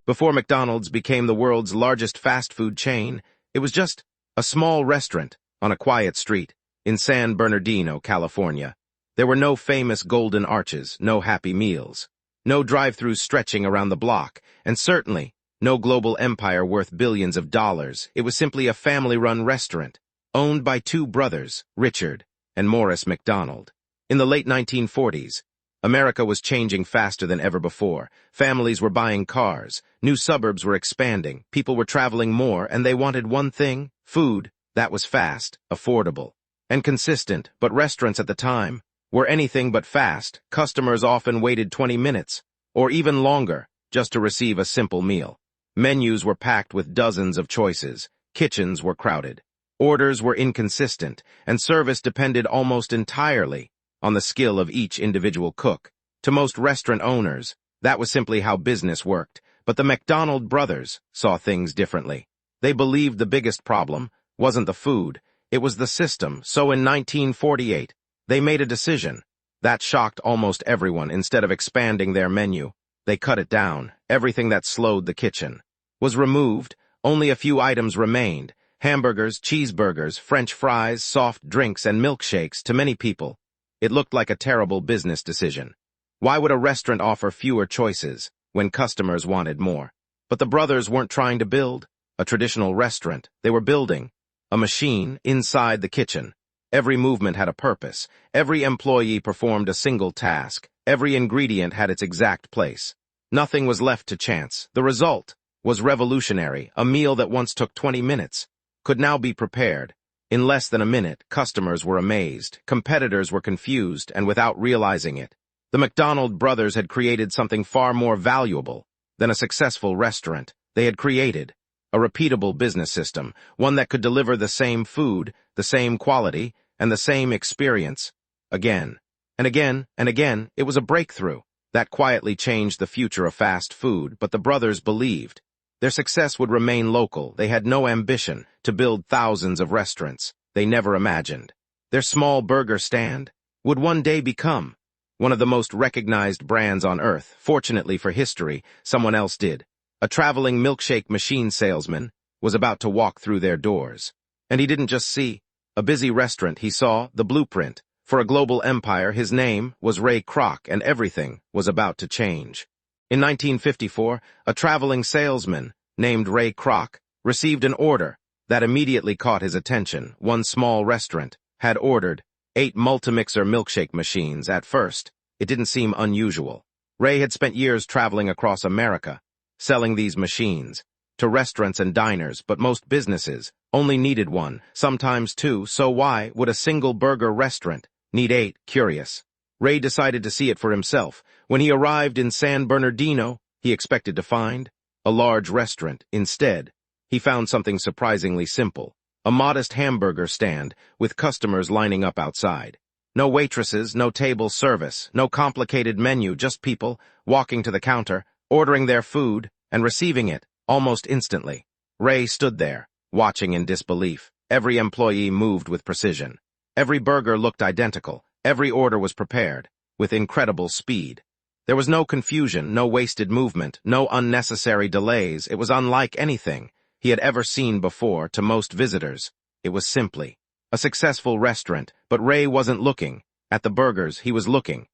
Before McDonald's became the world's largest fast food chain, it was just a small restaurant on a quiet street in San Bernardino, California. There were no famous golden arches, no happy meals, no drive-thrus stretching around the block, and certainly no global empire worth billions of dollars. It was simply a family-run restaurant, owned by two brothers, Richard and Morris McDonald. In the late 1940s, America was changing faster than ever before. Families were buying cars, new suburbs were expanding, people were traveling more, and they wanted one thing: food that was fast, affordable, and consistent. But restaurants at the time were anything but fast. Customers often waited 20 minutes, or even longer, just to receive a simple meal. Menus were packed with dozens of choices, kitchens were crowded, orders were inconsistent, and service depended almost entirely on the skill of each individual cook. To most restaurant owners, that was simply how business worked. But the McDonald brothers saw things differently. They believed the biggest problem wasn't the food, it was the system. So in 1948, they made a decision that shocked almost everyone. Instead of expanding their menu, they cut it down. Everything that slowed the kitchen was removed. Only a few items remained: hamburgers, cheeseburgers, French fries, soft drinks, and milkshakes. To many people, it looked like a terrible business decision. Why would a restaurant offer fewer choices when customers wanted more? But the brothers weren't trying to build a traditional restaurant. They were building a machine inside the kitchen. Every movement had a purpose. Every employee performed a single task. Every ingredient had its exact place. Nothing was left to chance. The result was revolutionary. A meal that once took 20 minutes could now be prepared in less than a minute. Customers were amazed. Competitors were confused, and without realizing it, the McDonald brothers had created something far more valuable than a successful restaurant. They had created a repeatable business system, one that could deliver the same food, the same quality, and the same experience again and again and again. It was a breakthrough that quietly changed the future of fast food. But the brothers believed their success would remain local. They had no ambition to build thousands of restaurants. They never imagined their small burger stand would one day become one of the most recognized brands on earth. Fortunately for history, someone else did. A traveling milkshake machine salesman was about to walk through their doors. And he didn't just see a busy restaurant, he saw the blueprint for a global empire. His name was Ray Kroc, and everything was about to change. In 1954, a traveling salesman named Ray Kroc received an order that immediately caught his attention. One small restaurant had ordered 8 multi-mixer milkshake machines. At first, it didn't seem unusual. Ray had spent years traveling across America, selling these machines to restaurants and diners, but most businesses only needed one, sometimes two. So why would a single burger restaurant need 8? Curious, Ray decided to see it for himself. When he arrived in San Bernardino, he expected to find a large restaurant. Instead, he found something surprisingly simple: a modest hamburger stand with customers lining up outside. No waitresses, no table service, no complicated menu, just people walking to the counter, ordering their food, and receiving it almost instantly. Ray stood there, watching in disbelief. Every employee moved with precision. Every burger looked identical. Every order was prepared with incredible speed. There was no confusion, no wasted movement, no unnecessary delays. It was unlike anything he had ever seen before. To most visitors, it was simply a successful restaurant. But Ray wasn't looking at the burgers, he was looking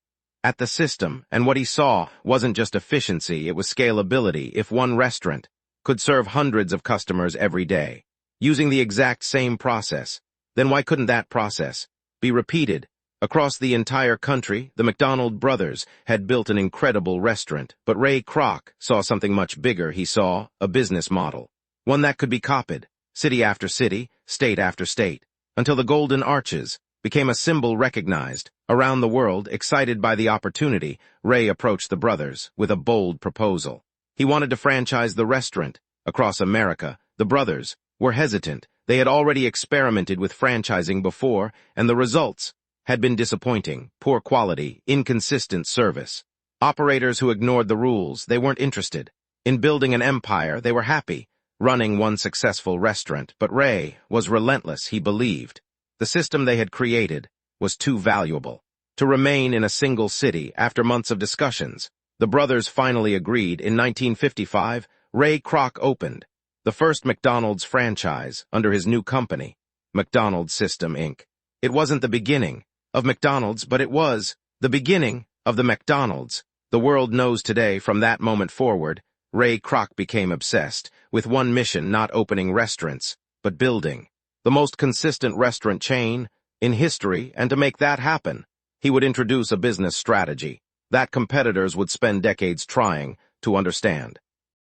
at the system. And what he saw wasn't just efficiency, it was scalability. If one restaurant could serve hundreds of customers every day using the exact same process, then why couldn't that process be repeated across the entire country? The McDonald brothers had built an incredible restaurant, but Ray Kroc saw something much bigger. He saw a business model, one that could be copied, city after city, state after state, until the Golden Arches became a symbol recognized around the world. Excited by the opportunity, Ray approached the brothers with a bold proposal. He wanted to franchise the restaurant across America. The brothers were hesitant. They had already experimented with franchising before, and the results had been disappointing: poor quality, inconsistent service, operators who ignored the rules. They weren't interested in building an empire. They were happy running one successful restaurant. But Ray was relentless. He believed the system they had created was too valuable to remain in a single city. After months of discussions, the brothers finally agreed. In 1955, Ray Kroc opened the first McDonald's franchise under his new company, McDonald's System, Inc. It wasn't the beginning of McDonald's, but it was the beginning of the McDonald's the world knows today. From that moment forward, Ray Kroc became obsessed with one mission: not opening restaurants, but building the most consistent restaurant chain in history. And to make that happen, he would introduce a business strategy that competitors would spend decades trying to understand.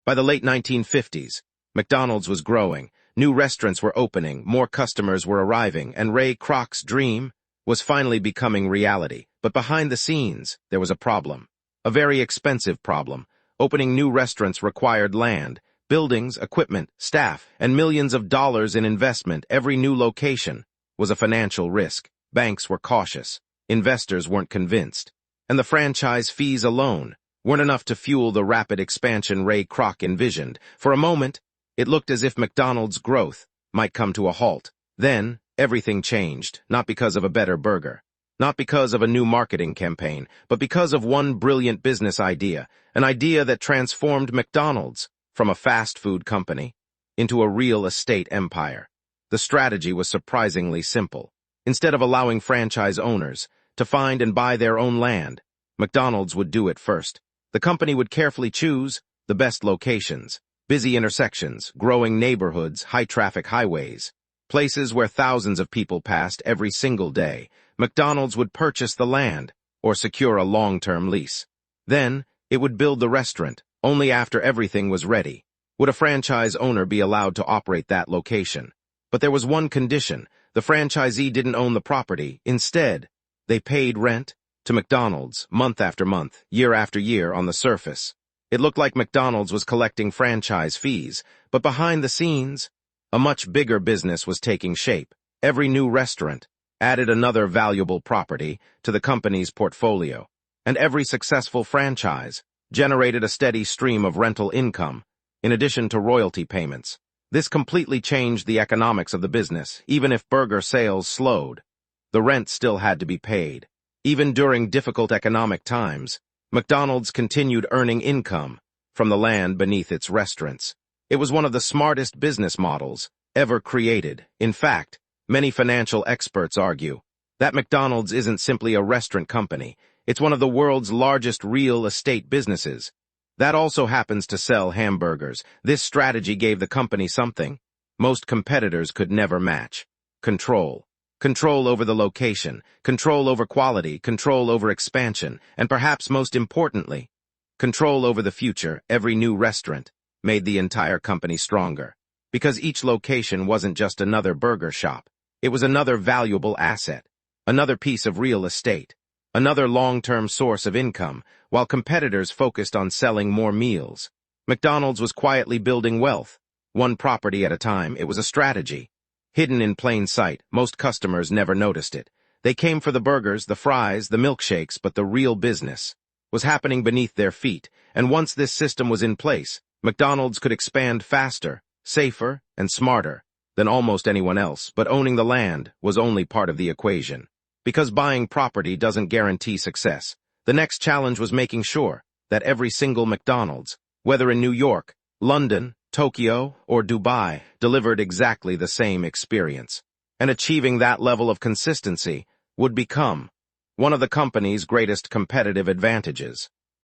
By the late 1950s, McDonald's was growing, new restaurants were opening, more customers were arriving, and Ray Kroc's dream was finally becoming reality. But behind the scenes, there was a problem. A very expensive problem. Opening new restaurants required land, buildings, equipment, staff, and millions of dollars in investment. Every new location was a financial risk. Banks were cautious, investors weren't convinced, and the franchise fees alone weren't enough to fuel the rapid expansion Ray Kroc envisioned. For a moment, it looked as if McDonald's growth might come to a halt. Then, everything changed, not because of a better burger, not because of a new marketing campaign, but because of one brilliant business idea, an idea that transformed McDonald's from a fast food company into a real estate empire. The strategy was surprisingly simple. Instead of allowing franchise owners to find and buy their own land, McDonald's would do it first. The company would carefully choose the best locations, busy intersections, growing neighborhoods, high-traffic highways, places where thousands of people passed every single day. McDonald's would purchase the land or secure a long-term lease. Then, it would build the restaurant. Only after everything was ready would a franchise owner be allowed to operate that location. But there was one condition: the franchisee didn't own the property. Instead, they paid rent to McDonald's month after month, year after year. On the surface, it looked like McDonald's was collecting franchise fees, but behind the scenes, a much bigger business was taking shape. Every new restaurant added another valuable property to the company's portfolio, and every successful franchise generated a steady stream of rental income, in addition to royalty payments. This completely changed the economics of the business. Even if burger sales slowed, the rent still had to be paid. Even during difficult economic times, McDonald's continued earning income from the land beneath its restaurants. It was one of the smartest business models ever created. In fact, many financial experts argue that McDonald's isn't simply a restaurant company, it's one of the world's largest real estate businesses that also happens to sell hamburgers. This strategy gave the company something most competitors could never match: control. Control over the location, control over quality, control over expansion, and perhaps most importantly, control over the future. Every new restaurant made the entire company stronger, because each location wasn't just another burger shop. It was another valuable asset, another piece of real estate, another long-term source of income. While competitors focused on selling more meals, McDonald's was quietly building wealth, one property at a time. It was a strategy hidden in plain sight. Most customers never noticed it. They came for the burgers, the fries, the milkshakes, but the real business was happening beneath their feet. And once this system was in place, McDonald's could expand faster, safer, and smarter than almost anyone else. But owning the land was only part of the equation, because buying property doesn't guarantee success. The next challenge was making sure that every single McDonald's, whether in New York, London, Tokyo, or Dubai, delivered exactly the same experience. And achieving that level of consistency would become one of the company's greatest competitive advantages.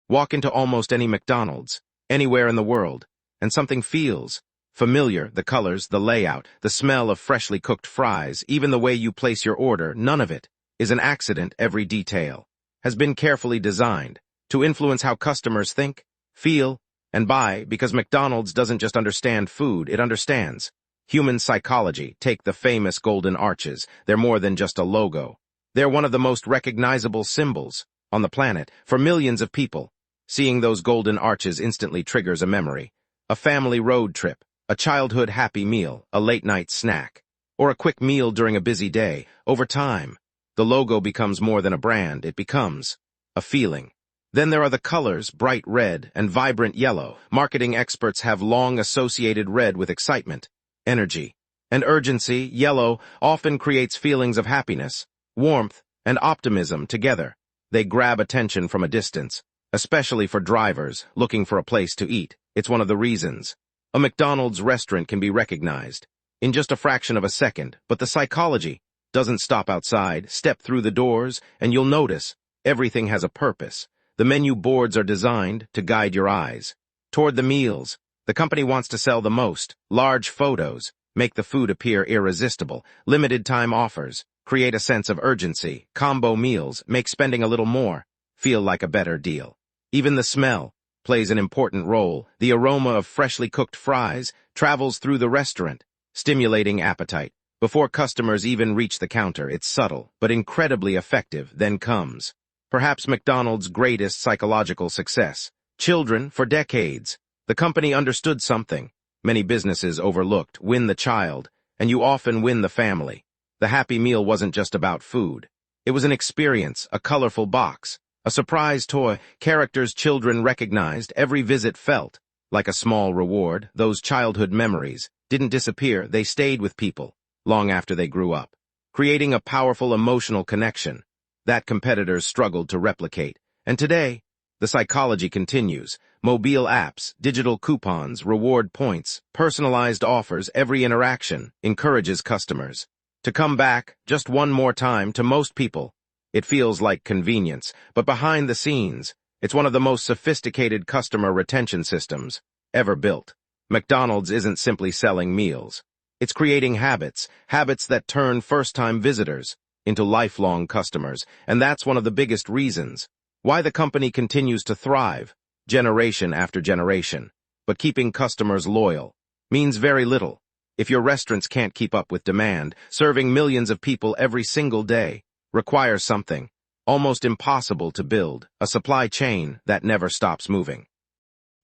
Walk into almost any McDonald's, anywhere in the world, and something feels familiar: the colors, the layout, the smell of freshly cooked fries, even the way you place your order. None of it is an accident. Every detail has been carefully designed to influence how customers think, feel, and buy, because McDonald's doesn't just understand food, it understands human psychology. Take the famous golden arches. They're more than just a logo. They're one of the most recognizable symbols on the planet. For millions of people, seeing those golden arches instantly triggers a memory: a family road trip, a childhood happy meal, a late-night snack, or a quick meal during a busy day. Over time, the logo becomes more than a brand, it becomes a feeling. Then there are the colors: bright red and vibrant yellow. Marketing experts have long associated red with excitement, energy, and urgency. Yellow often creates feelings of happiness, warmth, and optimism together. They grab attention from a distance. especially for drivers looking for a place to eat. It's one of the reasons a McDonald's restaurant can be recognized in just a fraction of a second, but the psychology doesn't stop outside. Step through the doors and you'll notice everything has a purpose. The menu boards are designed to guide your eyes toward the meals. The company wants to sell the most. Large photos make the food appear irresistible. Limited time offers create a sense of urgency. Combo meals make spending a little more feel like a better deal. Even the smell plays an important role. The aroma of freshly cooked fries travels through the restaurant, stimulating appetite. Before customers even reach the counter, it's subtle, but incredibly effective. Then comes perhaps McDonald's greatest psychological success. Children. For decades, the company understood something many businesses overlooked: win the child, and you often win the family. The Happy Meal wasn't just about food. It was an experience, a colorful box, a surprise toy, characters children recognized. Every visit felt like a small reward. Those childhood memories didn't disappear, they stayed with people long after they grew up, creating a powerful emotional connection that competitors struggled to replicate. And today, the psychology continues. Mobile apps, digital coupons, reward points, personalized offers. Every interaction encourages customers to come back just one more time. To most people, it feels like convenience, but behind the scenes, it's one of the most sophisticated customer retention systems ever built. McDonald's isn't simply selling meals. It's creating habits that turn first-time visitors into lifelong customers, and that's one of the biggest reasons why the company continues to thrive generation after generation. But keeping customers loyal means very little if your restaurants can't keep up with demand. Serving millions of people every single day requires something almost impossible to build: a supply chain that never stops moving.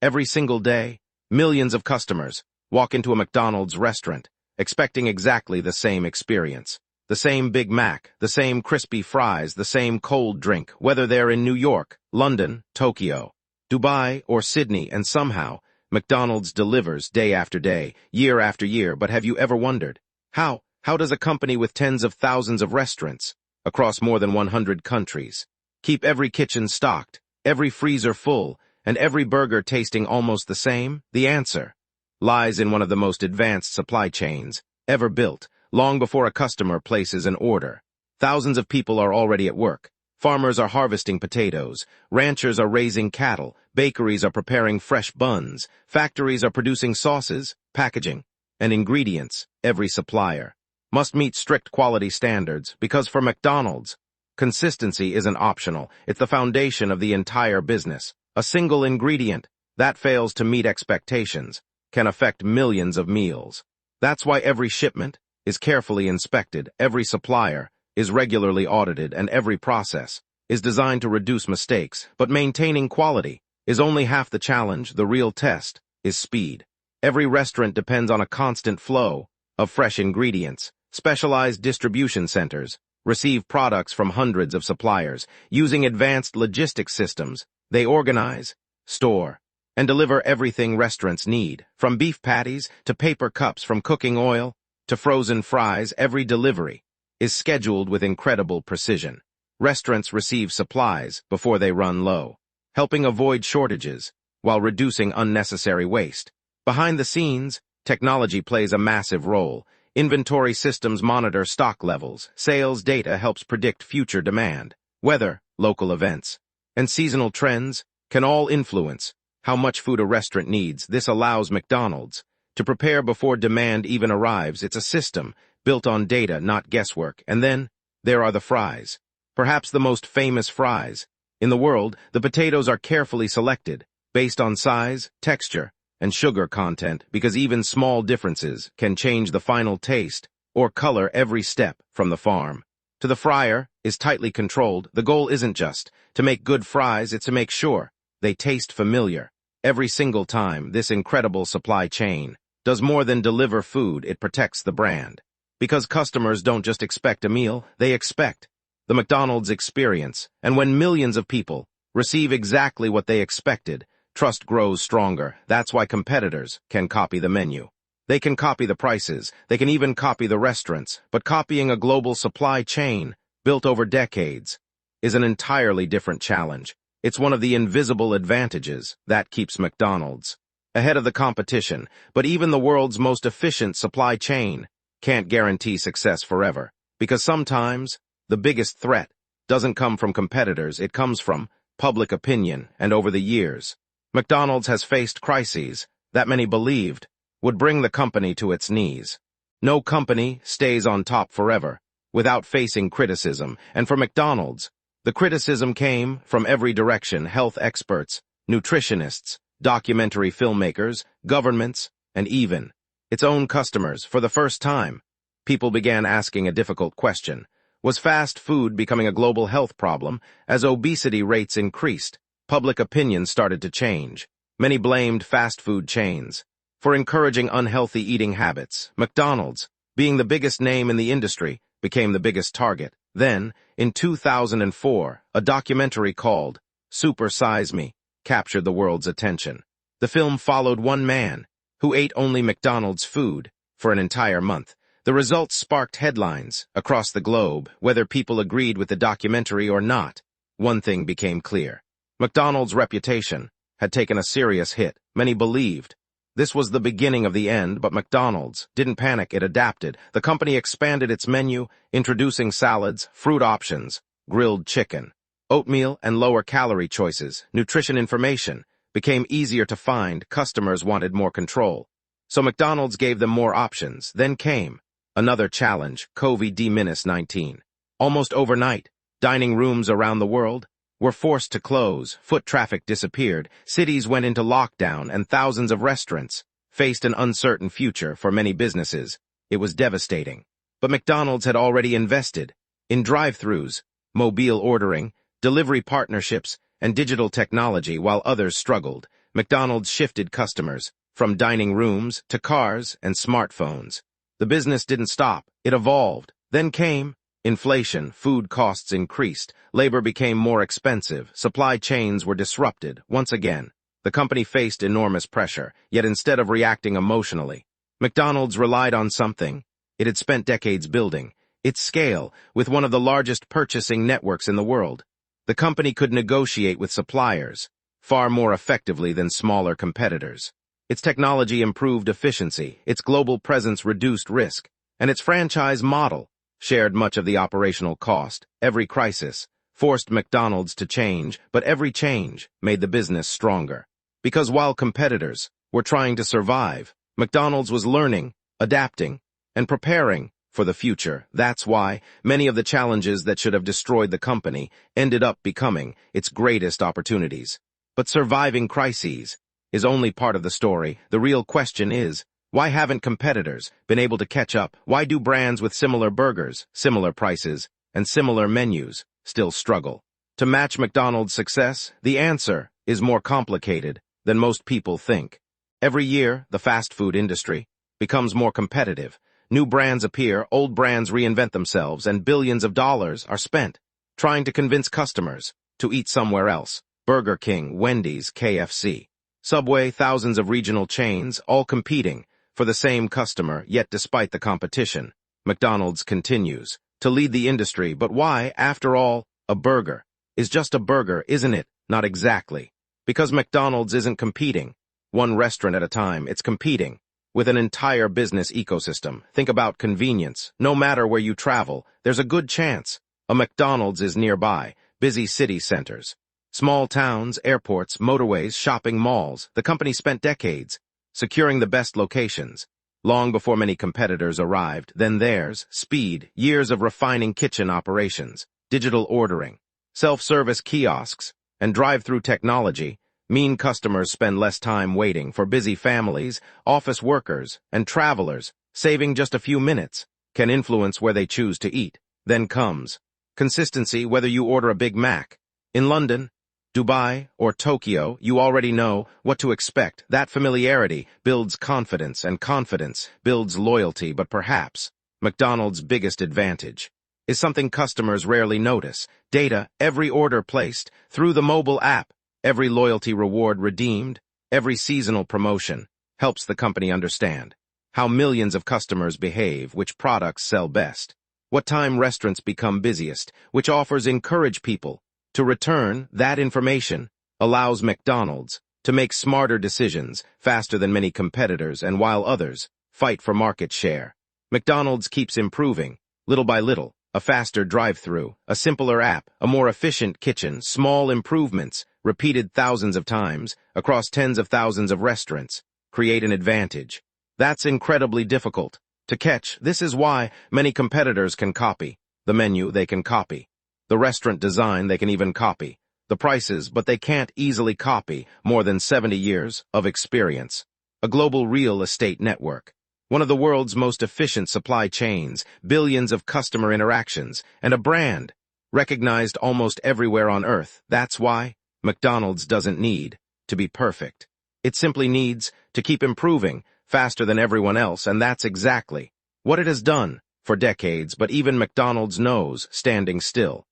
Every single day, millions of customers walk into a McDonald's restaurant expecting exactly the same experience. The same Big Mac, the same crispy fries, the same cold drink, whether they're in New York, London, Tokyo, Dubai, or Sydney. And somehow, McDonald's delivers day after day, year after year. But have you ever wondered, how does a company with tens of thousands of restaurants across more than 100 countries keep every kitchen stocked, every freezer full, and every burger tasting almost the same? The answer lies in one of the most advanced supply chains ever built. Long before a customer places an order, thousands of people are already at work. Farmers are harvesting potatoes, ranchers are raising cattle, bakeries are preparing fresh buns, factories are producing sauces, packaging, and ingredients. Every supplier must meet strict quality standards because for McDonald's, consistency isn't optional. It's the foundation of the entire business. A single ingredient that fails to meet expectations can affect millions of meals. That's why every shipment is carefully inspected, every supplier is regularly audited, and every process is designed to reduce mistakes. But maintaining quality is only half the challenge. The real test is speed. Every restaurant depends on a constant flow of fresh ingredients. Specialized distribution centers receive products from hundreds of suppliers. Using advanced logistics systems, they organize, store, and deliver everything restaurants need. From beef patties to paper cups, from cooking oil to frozen fries, every delivery is scheduled with incredible precision. Restaurants receive supplies before they run low, helping avoid shortages while reducing unnecessary waste. Behind the scenes, technology plays a massive role. Inventory systems monitor stock levels. Sales data helps predict future demand. Weather, local events, and seasonal trends can all influence how much food a restaurant needs. This allows McDonald's to prepare before demand even arrives. It's a system built on data, not guesswork. And then there are the fries. Perhaps the most famous fries in the world. The potatoes are carefully selected based on size, texture, and sugar content, because even small differences can change the final taste or color. Every step from the farm to the fryer is tightly controlled. The goal isn't just to make good fries, it's to make sure they taste familiar every single time. This incredible supply chain does more than deliver food, it protects the brand. Because customers don't just expect a meal, they expect the McDonald's experience. And when millions of people receive exactly what they expected, trust grows stronger. That's why competitors can copy the menu. They can copy the prices. They can even copy the restaurants. But copying a global supply chain built over decades is an entirely different challenge. It's one of the invisible advantages that keeps McDonald's ahead of the competition, but even the world's most efficient supply chain can't guarantee success forever, because sometimes the biggest threat doesn't come from competitors, it comes from public opinion, and over the years, McDonald's has faced crises that many believed would bring the company to its knees. No company stays on top forever without facing criticism, and for McDonald's, the criticism came from every direction: health experts, nutritionists, documentary filmmakers, governments, and even its own customers. For the first time, people began asking a difficult question. Was fast food becoming a global health problem? As obesity rates increased, public opinion started to change. Many blamed fast food chains for encouraging unhealthy eating habits. McDonald's, being the biggest name in the industry, became the biggest target. Then, in 2004, a documentary called Super Size Me captured the world's attention. The film followed one man who ate only McDonald's food for an entire month. The results sparked headlines across the globe. Whether people agreed with the documentary or not, one thing became clear: McDonald's reputation had taken a serious hit. Many believed this was the beginning of the end, but McDonald's didn't panic, it adapted. The company expanded its menu, introducing salads, fruit options, grilled chicken, oatmeal, and lower-calorie choices. Nutrition information became easier to find. Customers wanted more control, so McDonald's gave them more options. Then came another challenge: COVID-19. Almost overnight, dining rooms around the world were forced to close, foot traffic disappeared, cities went into lockdown, and thousands of restaurants faced an uncertain future. For many businesses, it was devastating. But McDonald's had already invested in drive-thrus, mobile ordering, delivery partnerships, and digital technology. While others struggled, McDonald's shifted customers from dining rooms to cars and smartphones. The business didn't stop, it evolved. Then came inflation. Food costs increased, labor became more expensive, supply chains were disrupted. Once again, the company faced enormous pressure, yet instead of reacting emotionally, McDonald's relied on something it had spent decades building: its scale. With one of the largest purchasing networks in the world, the company could negotiate with suppliers far more effectively than smaller competitors. Its technology improved efficiency, its global presence reduced risk, and its franchise model shared much of the operational cost. Every crisis forced McDonald's to change, but every change made the business stronger. Because while competitors were trying to survive, McDonald's was learning, adapting, and preparing for the future. That's why many of the challenges that should have destroyed the company ended up becoming its greatest opportunities. But surviving crises is only part of the story. The real question is, why haven't competitors been able to catch up? Why do brands with similar burgers, similar prices, and similar menus still struggle to match McDonald's success? The answer is more complicated than most people think. Every year, the fast food industry becomes more competitive. New brands appear, old brands reinvent themselves, and billions of dollars are spent trying to convince customers to eat somewhere else. Burger King, Wendy's, KFC, Subway, thousands of regional chains, all competing for the same customer. Yet despite the competition, McDonald's continues to lead the industry. But why? After all, a burger is just a burger, isn't it? Not exactly. Because McDonald's isn't competing one restaurant at a time, it's competing with an entire business ecosystem. Think about convenience. No matter where you travel, there's a good chance a McDonald's is nearby. Busy city centers, small towns, airports, motorways, shopping malls. The company spent decades securing the best locations, long before many competitors arrived. Then there's speed, years of refining kitchen operations, digital ordering, self-service kiosks, and drive-through technology mean customers spend less time waiting. For busy families, office workers, and travelers, saving just a few minutes can influence where they choose to eat. Then comes consistency. Whether you order a Big Mac in London, Dubai, or Tokyo, you already know what to expect. That familiarity builds confidence, and confidence builds loyalty. But perhaps McDonald's biggest advantage is something customers rarely notice: data. Every order placed through the mobile app, every loyalty reward redeemed, every seasonal promotion helps the company understand how millions of customers behave, which products sell best, what time restaurants become busiest, which offers encourage people To return that information allows McDonald's to make smarter decisions faster than many competitors, and while others fight for market share, McDonald's keeps improving, little by little. A faster drive-through, a simpler app, a more efficient kitchen, small improvements, repeated thousands of times, across tens of thousands of restaurants, create an advantage. That's incredibly difficult to catch. This is why many competitors can copy. The menu they can copy. The restaurant design they can even copy. The prices, but they can't easily copy more than 70 years of experience. A global real estate network. One of the world's most efficient supply chains, billions of customer interactions, and a brand recognized almost everywhere on Earth. That's why McDonald's doesn't need to be perfect. It simply needs to keep improving faster than everyone else, and that's exactly what it has done for decades. But even McDonald's knows standing still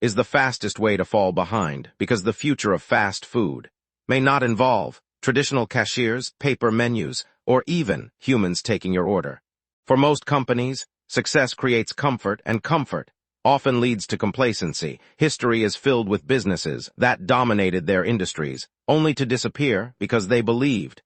is the fastest way to fall behind, because the future of fast food may not involve traditional cashiers, paper menus, or even humans taking your order. For most companies, success creates comfort, and comfort often leads to complacency. History is filled with businesses that dominated their industries, only to disappear because they believed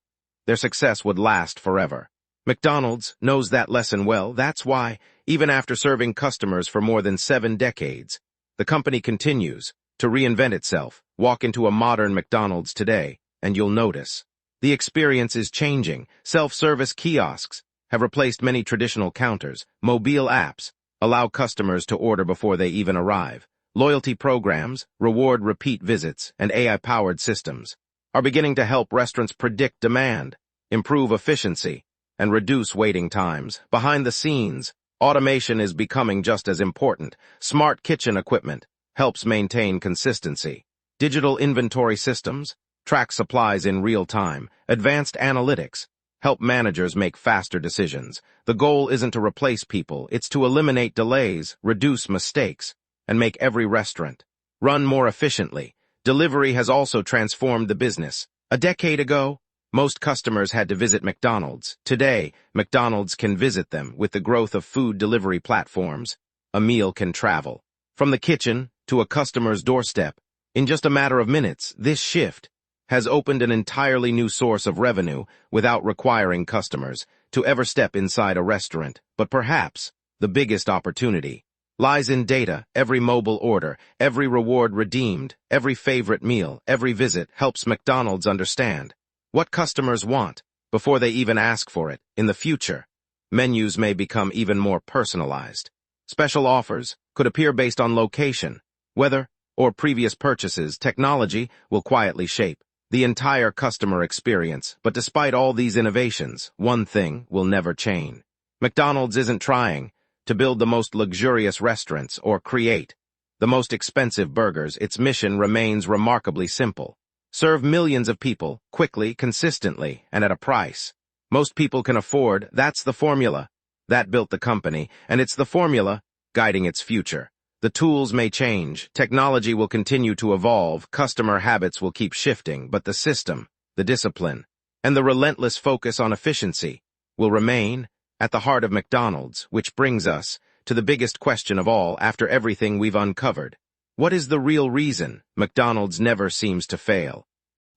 their success would last forever. McDonald's knows that lesson well. That's why, even after serving customers for more than 7 decades, the company continues to reinvent itself. Walk into a modern McDonald's today, and you'll notice the experience is changing. Self-service kiosks have replaced many traditional counters. Mobile apps allow customers to order before they even arrive. Loyalty programs reward repeat visits, and AI-powered systems are beginning to help restaurants predict demand, improve efficiency, and reduce waiting times. Behind the scenes, automation is becoming just as important. Smart kitchen equipment helps maintain consistency. Digital inventory systems track supplies in real time. Advanced analytics help managers make faster decisions. The goal isn't to replace people, it's to eliminate delays, reduce mistakes, and make every restaurant run more efficiently. Delivery has also transformed the business. A decade ago, most customers had to visit McDonald's. Today, McDonald's can visit them. With the growth of food delivery platforms, a meal can travel from the kitchen to a customer's doorstep in just a matter of minutes. This shift has opened an entirely new source of revenue without requiring customers to ever step inside a restaurant. But perhaps the biggest opportunity lies in data. Every mobile order, every reward redeemed, every favorite meal, every visit helps McDonald's understand what customers want before they even ask for it. In the future, menus may become even more personalized. Special offers could appear based on location, weather, or previous purchases. Technology will quietly shape the entire customer experience. But despite all these innovations, one thing will never change. McDonald's isn't trying to build the most luxurious restaurants or create the most expensive burgers. Its mission remains remarkably simple. Serve millions of people quickly, consistently, and at a price most people can afford. That's the formula that built the company, and it's the formula guiding its future. The tools may change, technology will continue to evolve, customer habits will keep shifting, but the system, the discipline, and the relentless focus on efficiency will remain at the heart of McDonald's. Which brings us to the biggest question of all. After everything we've uncovered, what is the real reason McDonald's never seems to fail?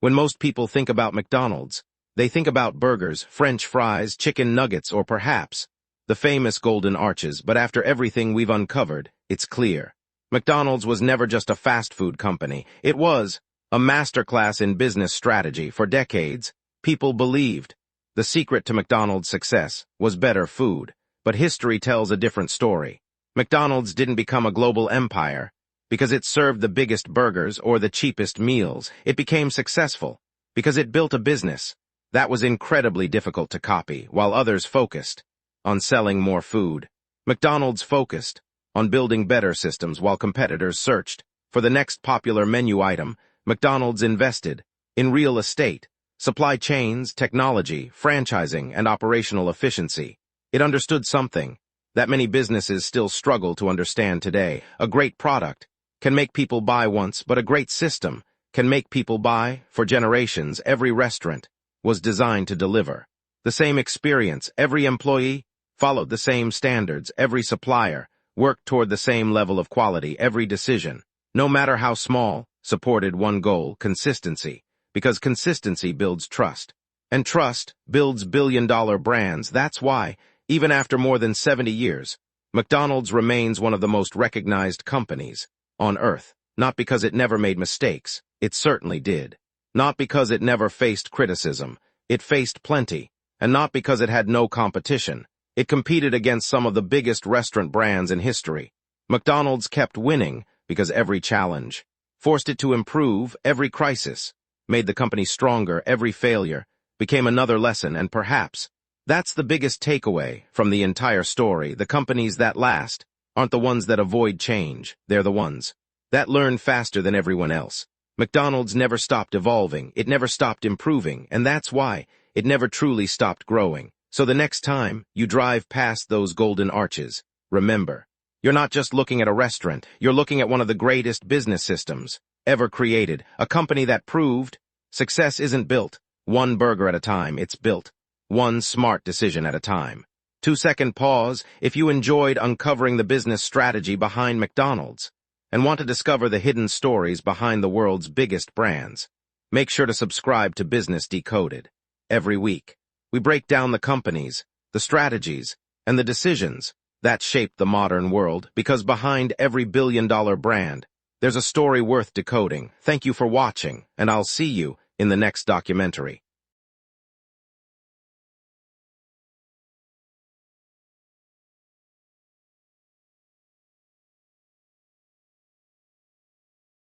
When most people think about McDonald's, they think about burgers, French fries, chicken nuggets, or perhaps the famous golden arches. But after everything we've uncovered, it's clear McDonald's was never just a fast food company. It was a masterclass in business strategy. For decades, people believed the secret to McDonald's success was better food. But history tells a different story. McDonald's didn't become a global empire because it served the biggest burgers or the cheapest meals. It became successful because it built a business that was incredibly difficult to copy. While others focused on selling more food, McDonald's focused on building better systems. While competitors searched for the next popular menu item, McDonald's invested in real estate, supply chains, technology, franchising, and operational efficiency. It understood something that many businesses still struggle to understand today. A great product can make people buy once, but a great system can make people buy for generations. Every restaurant was designed to deliver the same experience. Every employee followed the same standards. Every supplier worked toward the same level of quality. Every decision no matter how small, supported one goal: consistency, because consistency builds trust. And trust builds billion-dollar brands. That's why, even after more than 70 years, McDonald's remains one of the most recognized companies on earth. Not because it never made mistakes, it certainly did. Not because it never faced criticism, it faced plenty. And not because it had no competition, it competed against some of the biggest restaurant brands in history. McDonald's kept winning because every challenge forced it to improve. Every crisis made the company stronger. Every failure became another lesson, and perhaps that's the biggest takeaway from the entire story. The companies that last aren't the ones that avoid change. They're the ones that learn faster than everyone else. McDonald's never stopped evolving. It never stopped improving, and that's why it never truly stopped growing. So the next time you drive past those golden arches, remember, you're not just looking at a restaurant. You're looking at one of the greatest business systems ever created, a company that proved success isn't built one burger at a time. It's built one smart decision at a time. 2-second pause if you enjoyed uncovering the business strategy behind McDonald's and want to discover the hidden stories behind the world's biggest brands. Make sure to subscribe to Business Decoded. Every week, we break down the companies, the strategies, and the decisions that shape the modern world, because behind every billion-dollar brand, there's a story worth decoding. Thank you for watching, and I'll see you in the next documentary.